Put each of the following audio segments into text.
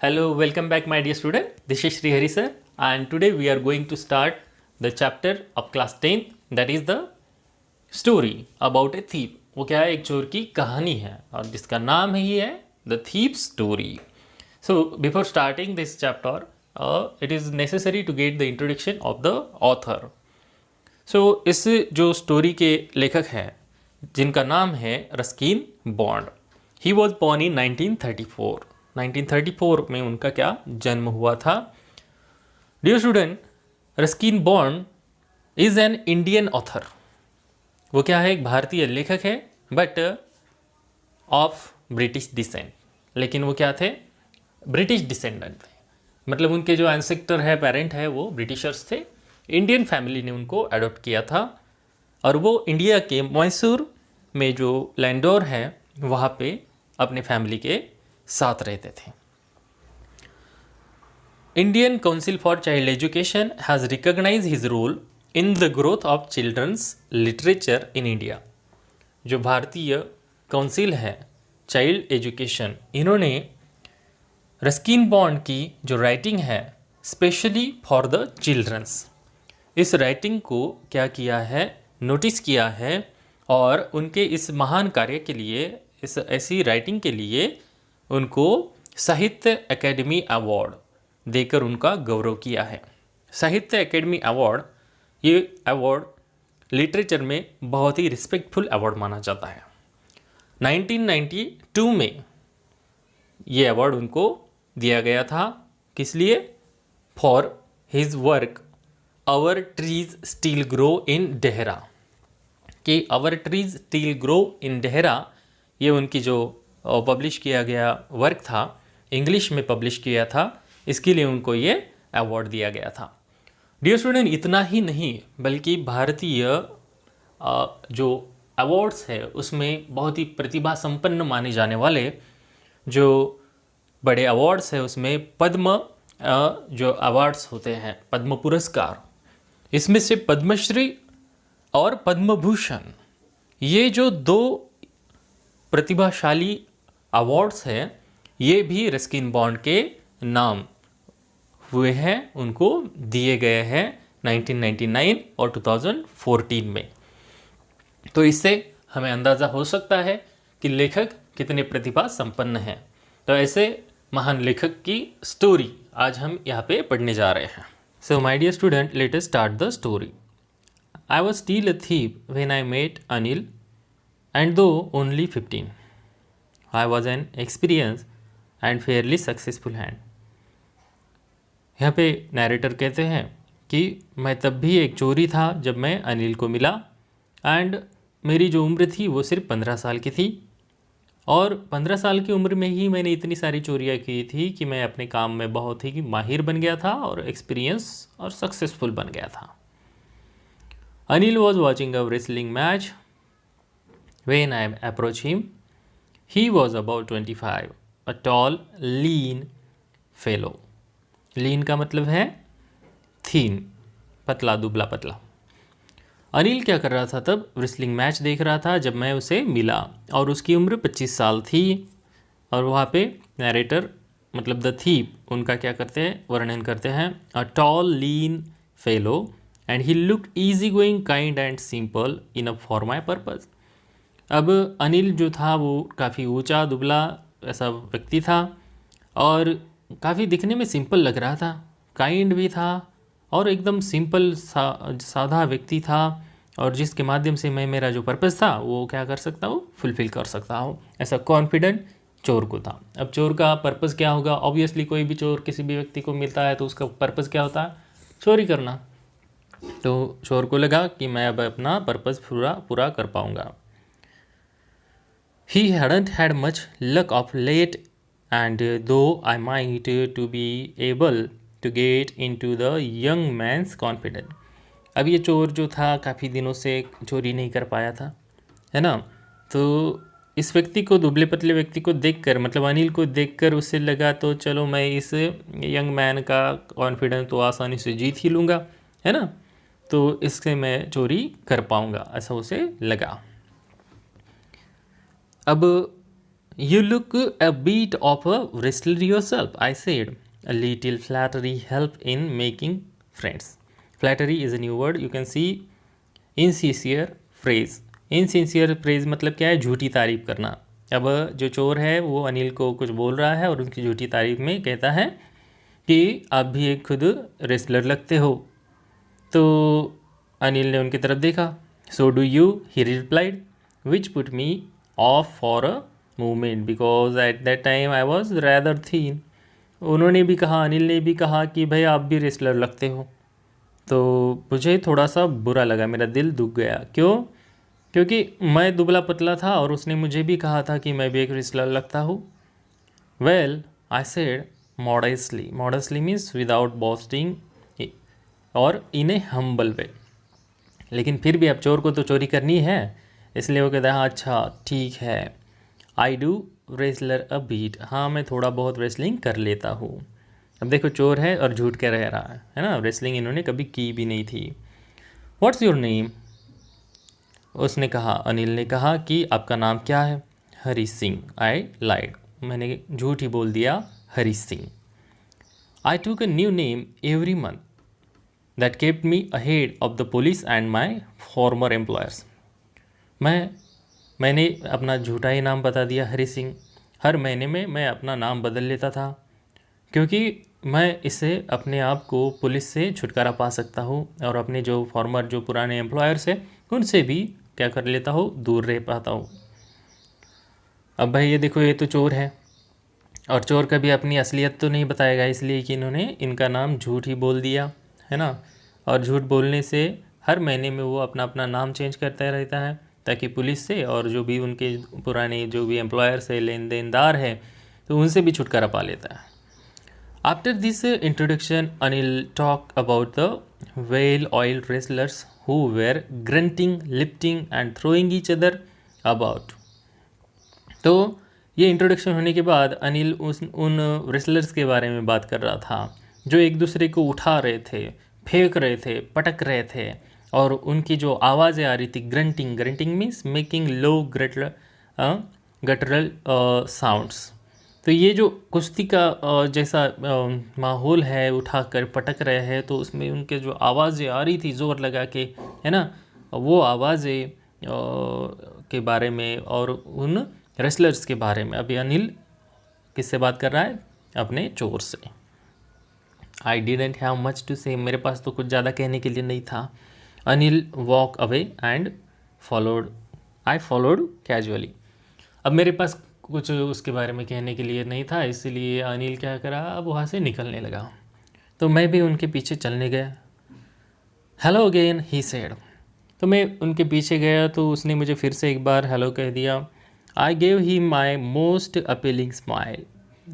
Hello, welcome back, my dear student. This is Sri Hari sir, and today we are going to start the chapter of class 10th, that is the story about a thief. वो क्या है, एक चोर की कहानी है और जिसका नाम ही है the thief story. So before starting this chapter, it is necessary to get the introduction of the author. So इस जो स्टोरी के लेखक हैं जिनका नाम है Ruskin Bond. He was born in 1934. 1934 में उनका क्या जन्म हुआ था. Dear student, Ruskin Bond is an Indian author. वो क्या है, एक भारतीय लेखक है बट ऑफ ब्रिटिश डिसेंट. लेकिन वो क्या थे, ब्रिटिश डिसेंडेंट थे. मतलब उनके जो एंसेस्टर है, पेरेंट है, वो ब्रिटिशर्स थे. इंडियन फैमिली ने उनको अडॉप्ट किया था और वो इंडिया के मैसूर में जो लैंडोर है वहाँ पे अपने फैमिली के साथ रहते थे. Indian council for child education has recognise his role in the growth of children's literature in India. जो भारतीय काउंसिल है चाइल्ड एजुकेशन, इन्होंने रस्किन बॉन्ड की जो राइटिंग है स्पेशली फॉर द चिल्ड्रंस, इस राइटिंग को क्या किया है, नोटिस किया है और उनके इस महान कार्य के लिए, इस ऐसी राइटिंग के लिए उनको साहित्य एकेडमी अवार्ड देकर उनका गौरव किया है. साहित्य एकेडमी अवार्ड, ये अवार्ड लिटरेचर में बहुत ही रिस्पेक्टफुल अवार्ड माना जाता है. 1992 में ये अवार्ड उनको दिया गया था. किस लिए? For his work our trees still grow in Dehra. कि our trees still grow in Dehra, ये उनकी जो पब्लिश किया गया वर्क था, इंग्लिश में पब्लिश किया था, इसके लिए उनको ये अवार्ड दिया गया था. डियर स्टूडेंट, इतना ही नहीं बल्कि भारतीय जो अवार्ड्स है उसमें बहुत ही प्रतिभा संपन्न माने जाने वाले जो बड़े अवार्ड्स है उसमें पद्म जो अवार्ड्स होते हैं, पद्म पुरस्कार, इसमें से पद्मश्री और पद्म भूषण, ये जो दो प्रतिभाशाली अवार्ड्स हैं ये भी रस्किन बॉन्ड के नाम हुए हैं, उनको दिए गए हैं 1999 और 2014 में. तो इससे हमें अंदाज़ा हो सकता है कि लेखक कितने प्रतिभा संपन्न हैं. तो ऐसे महान लेखक की स्टोरी आज हम यहाँ पे पढ़ने जा रहे हैं. So my dear student, let us start the story. I was still a thief when I met Anil, and though only 15, I was an experienced and fairly successful hand. यहाँ पे नैरेटर कहते हैं कि मैं तब भी एक चोरी था जब मैं अनिल को मिला, एंड मेरी जो उम्र थी वो सिर्फ 15 साल की थी और 15 साल की उम्र में ही मैंने इतनी सारी चोरियाँ की थी कि मैं अपने काम में बहुत ही माहिर बन गया था और एक्सपीरियंस और सक्सेसफुल बन गया था. Anil was watching a wrestling match when I approach him. He was about 25, a tall lean fellow. Lean का मतलब है थीन, पतला, दुबला पतला. अनिल क्या कर रहा था तब? रेसलिंग मैच देख रहा था जब मैं उसे मिला और उसकी उम्र 25 साल थी. और वहाँ पे नैरेटर मतलब द थीप उनका क्या करते हैं, वर्णन करते हैं, अ tall lean fellow and he looked easy going, kind and simple enough for my purpose. अब अनिल जो था वो काफ़ी ऊंचा दुबला ऐसा व्यक्ति था और काफ़ी दिखने में सिंपल लग रहा था, काइंड भी था और एकदम सिंपल सादा व्यक्ति था और जिसके माध्यम से मैं मेरा जो पर्पज़ था वो क्या कर सकता हूँ, फुलफ़िल कर सकता हूँ, ऐसा कॉन्फिडेंट चोर को था. अब चोर का पर्पज़ क्या होगा? ऑब्वियसली कोई भी चोर किसी भी व्यक्ति को मिलता है तो उसका पर्पज़ क्या होता है? चोरी करना. तो चोर को लगा कि मैं अब अपना पर्पज़ पूरा कर पाऊँगा. ही hadn't had much luck of late, and though I might to be able to get into the young man's confidence. अब ये चोर जो था काफ़ी दिनों से चोरी नहीं कर पाया था, है ना. तो इस व्यक्ति को, दुबले पतले व्यक्ति को देखकर, मतलब अनिल को देखकर उससे लगा तो चलो मैं इस यंग मैन का कॉन्फिडेंस तो आसानी से जीत ही लूँगा, है ना, तो इससे मैं चोरी कर पाऊँगा, ऐसा उसे लगा. अब You look a bit of a wrestler yourself, I said. A little flattery help in making friends. Flattery is a new word. You can see insincere phrase. Insincere phrase मतलब क्या है? झूठी तारीफ करना. अब जो चोर है वो अनिल को कुछ बोल रहा है और उनकी झूठी तारीफ में कहता है कि आप भी एक खुद रेसलर लगते हो. तो अनिल ने उनकी तरफ देखा. So do you, he replied, which put me off for a moment because at that time I was rather thin. उन्होंने भी कहा, अनिल ने भी कहा कि भाई आप भी रेसलर लगते हो. तो मुझे थोड़ा सा बुरा लगा, मेरा दिल दुख गया. क्यों? क्योंकि मैं दुबला पतला था और उसने मुझे भी कहा था कि मैं भी एक रेसलर लगता हूँ. Well, I said modestly. Modestly means without boasting और इन ए हम्बल वे. लेकिन फिर भी अब चोर को तो चोरी करनी है, इसलिए वो कहता है हाँ अच्छा ठीक है. I do wrestle a bit. हाँ मैं थोड़ा बहुत रेसलिंग कर लेता हूँ. अब देखो चोर है और झूठ के रह रहा है ना. रेसलिंग इन्होंने कभी की भी नहीं थी. What's your name? उसने कहा, अनिल ने कहा कि आपका नाम क्या है? हरी सिंह. आई लाइड. मैंने झूठ ही बोल दिया, हरी सिंह. आई टूक a new name every month that kept me ahead of the police and my farmer employers. मैंने अपना झूठा ही नाम बता दिया, हरी सिंह. हर महीने में मैं अपना नाम बदल लेता था क्योंकि मैं इससे अपने आप को पुलिस से छुटकारा पा सकता हूँ और अपने जो फॉर्मर जो पुराने एम्प्लॉयर्स हैं उनसे भी क्या कर लेता हूँ, दूर रह पाता हूँ. अब भाई ये देखो, ये तो चोर है और चोर कभी अपनी असलियत तो नहीं बताएगा, इसलिए कि इन्होंने इनका नाम झूठ ही बोल दिया है ना. और झूठ बोलने से हर महीने में वो अपना अपना नाम चेंज करता रहता है ताकि पुलिस से और जो भी उनके पुराने जो भी एम्प्लॉयर्स है, लेन देनदार है, तो उनसे भी छुटकारा पा लेता है. After this introduction Anil talk about the well oil wrestlers who were grunting, lifting and throwing each other about. तो ये इंट्रोडक्शन होने के बाद अनिल उन रेसलर्स के बारे में बात कर रहा था जो एक दूसरे को उठा रहे थे, फेंक रहे थे, पटक रहे थे और उनकी जो आवाज़ें आ रही थी, ग्रंटिंग. ग्रंटिंग मीन्स मेकिंग लो गटरल साउंड्स. तो ये जो कुश्ती का जैसा माहौल है, उठा कर पटक रहे हैं, तो उसमें उनके जो आवाज़ें आ रही थी ज़ोर लगा के, है ना, वो आवाज़ें के बारे में और उन रेसलर्स के बारे में अभी अनिल किससे बात कर रहा है? अपने चोर से. I didn't have much to say. मेरे पास तो कुछ ज़्यादा कहने के लिए नहीं था. Anil walk away and I followed casually. अब मेरे पास कुछ उसके बारे में कहने के लिए नहीं था, इसलिए अनिल क्या करा, अब वहाँ से निकलने लगा. तो मैं भी उनके पीछे चलने गया. Hello again, he said. तो मैं उनके पीछे गया तो उसने मुझे फिर से एक बार हेलो कह दिया. I gave he my most appealing smile.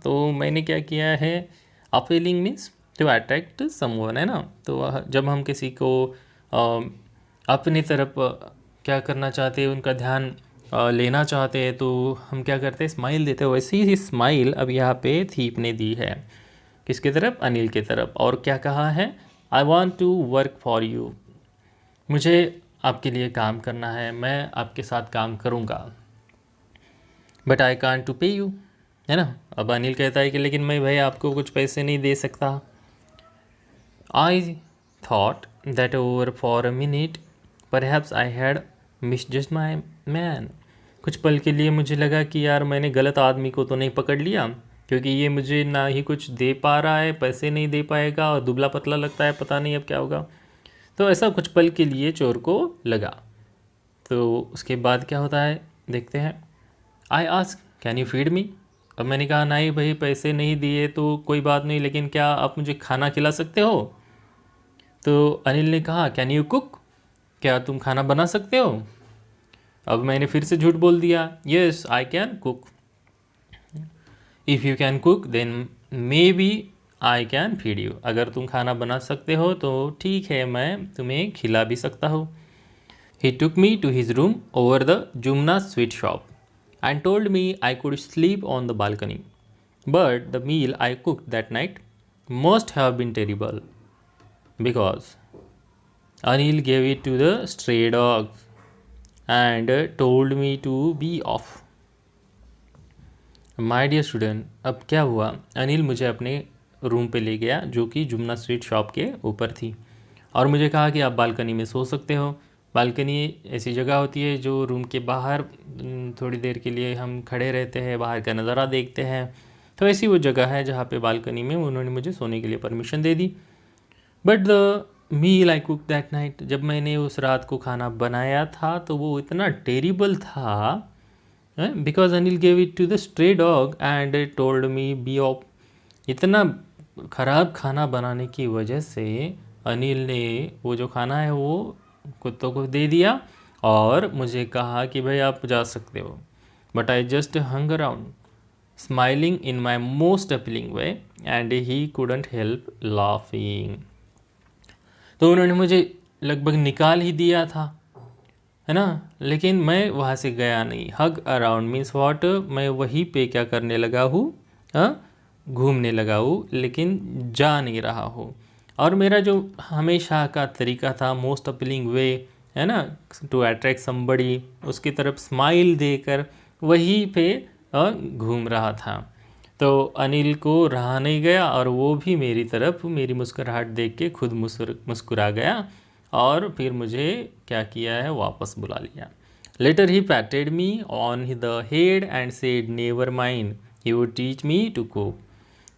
तो मैंने क्या किया है, appealing means to attract someone, है ना. तो जब हम किसी को अपनी तरफ क्या करना चाहते हैं, उनका ध्यान लेना चाहते हैं, तो हम क्या करते हैं, स्माइल देते हैं. वैसे ही स्माइल अब यहाँ पे थीप ने दी है. किसकी तरफ? अनिल की तरफ. और क्या कहा है? I want to work for you. मुझे आपके लिए काम करना है, मैं आपके साथ काम करूँगा. बट आई कांट टू पे यू, है ना. अब अनिल कहता है कि लेकिन मैं भाई आपको कुछ पैसे नहीं दे सकता. I thought that over for a minute perhaps I had misjudged my man. कुछ पल के लिए मुझे लगा कि यार मैंने गलत आदमी को तो नहीं पकड़ लिया, क्योंकि ये मुझे ना ही कुछ दे पा रहा है, पैसे नहीं दे पाएगा और दुबला पतला लगता है, पता नहीं अब क्या होगा. तो ऐसा कुछ पल के लिए चोर को लगा. तो उसके बाद क्या होता है देखते हैं. I ask can you feed me. अब मैंने कहा नहीं भाई पैसे नहीं दिए तो कोई बात नहीं, लेकिन क्या आप मुझे खाना खिला सकते हो? तो अनिल ने कहा कैन यू कुक. क्या तुम खाना बना सकते हो? अब मैंने फिर से झूठ बोल दिया, yes I can cook. If you can cook then maybe I can feed you. अगर तुम खाना बना सकते हो तो ठीक है, मैं तुम्हें खिला भी सकता हूँ. He took me to his room over the Jumna sweet shop and told me I could sleep on the balcony. But the meal I cooked that night must have been terrible because Anil gave it to the stray dogs and told me to be off. My dear student, अब क्या हुआ, अनिल मुझे अपने room पे ले गया जो कि जुमना स्ट्रीट शॉप के ऊपर थी, और मुझे कहा कि आप बालकनी में सो सकते हो। बालकनी ऐसी जगह होती है जो रूम के बाहर थोड़ी देर के लिए हम खड़े रहते हैं, बाहर का नज़ारा देखते हैं। तो ऐसी वो जगह है जहाँ पे बालकनी में उन्होंने मुझे सोने के लिए परमिशन दे दी। But the meal I cook that night, जब मैंने उस रात को खाना बनाया था तो वो इतना टेरिबल था, because Anil gave it to the stray dog and told me be off. इतना ख़राब खाना बनाने की वजह से अनिल ने वो जो खाना है वो कुत्तों को दे दिया और मुझे कहा कि भाई आप जा सकते हो। But I just hung around smiling in my most appealing way and he couldn't help laughing. तो उन्होंने मुझे लगभग निकाल ही दिया था, है ना, लेकिन मैं वहाँ से गया नहीं। हग अराउंड मीन्स व्हाट, मैं वहीं पे क्या करने लगा हूँ, घूमने लगा हूँ, लेकिन जा नहीं रहा हूँ। और मेरा जो हमेशा का तरीका था, मोस्ट अपीलिंग वे, है ना, टू अट्रैक्ट समबडी, उसकी तरफ स्माइल देकर वहीं पे घूम रहा था। तो अनिल को रहा नहीं गया और वो भी मेरी तरफ मेरी मुस्कुराहट देख के खुद मुस्कुरा गया और फिर मुझे क्या किया है, वापस बुला लिया। Later he patted me on the head and said never mind, he would teach me to cook.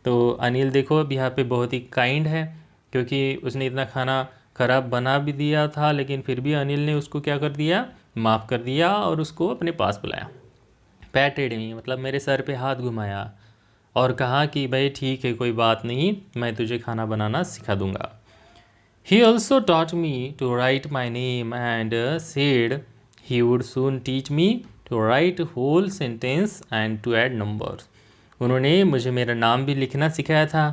तो अनिल देखो अब यहाँ पे बहुत ही काइंड है, क्योंकि उसने इतना खाना ख़राब बना भी दिया था, लेकिन फिर भी अनिल ने उसको क्या कर दिया, माफ़ कर दिया और उसको अपने पास बुलाया। पैटेड मी मतलब मेरे सर पे हाथ घुमाया और कहा कि भाई ठीक है, कोई बात नहीं, मैं तुझे खाना बनाना सिखा दूंगा। He also taught me to write my name and said he would soon teach me to write whole sentence and to add numbers. उन्होंने मुझे मेरा नाम भी लिखना सिखाया था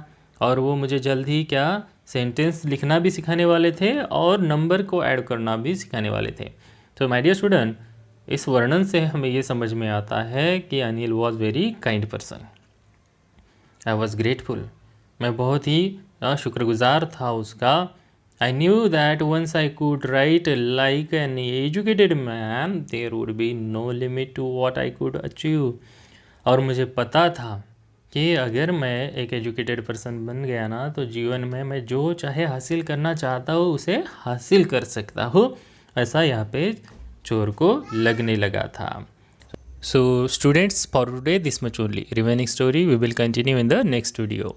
और वो मुझे जल्द ही क्या सेंटेंस लिखना भी सिखाने वाले थे और नंबर को ऐड करना भी सिखाने वाले थे। तो माय डियर स्टूडेंट, इस वर्णन से हमें ये समझ में आता है कि Anil was very kind person. I was grateful, मैं बहुत ही शुक्रगुजार था उसका। I knew that once I could write like an educated man, there would be no limit to what I could achieve. और मुझे पता था कि अगर मैं एक एजुकेटेड पर्सन बन गया ना तो जीवन में मैं जो चाहे हासिल करना चाहता हूँ उसे हासिल कर सकता हूँ, ऐसा यहाँ पे चोर को लगने लगा था। So students, for today this much only. Remaining story we will continue in the next video.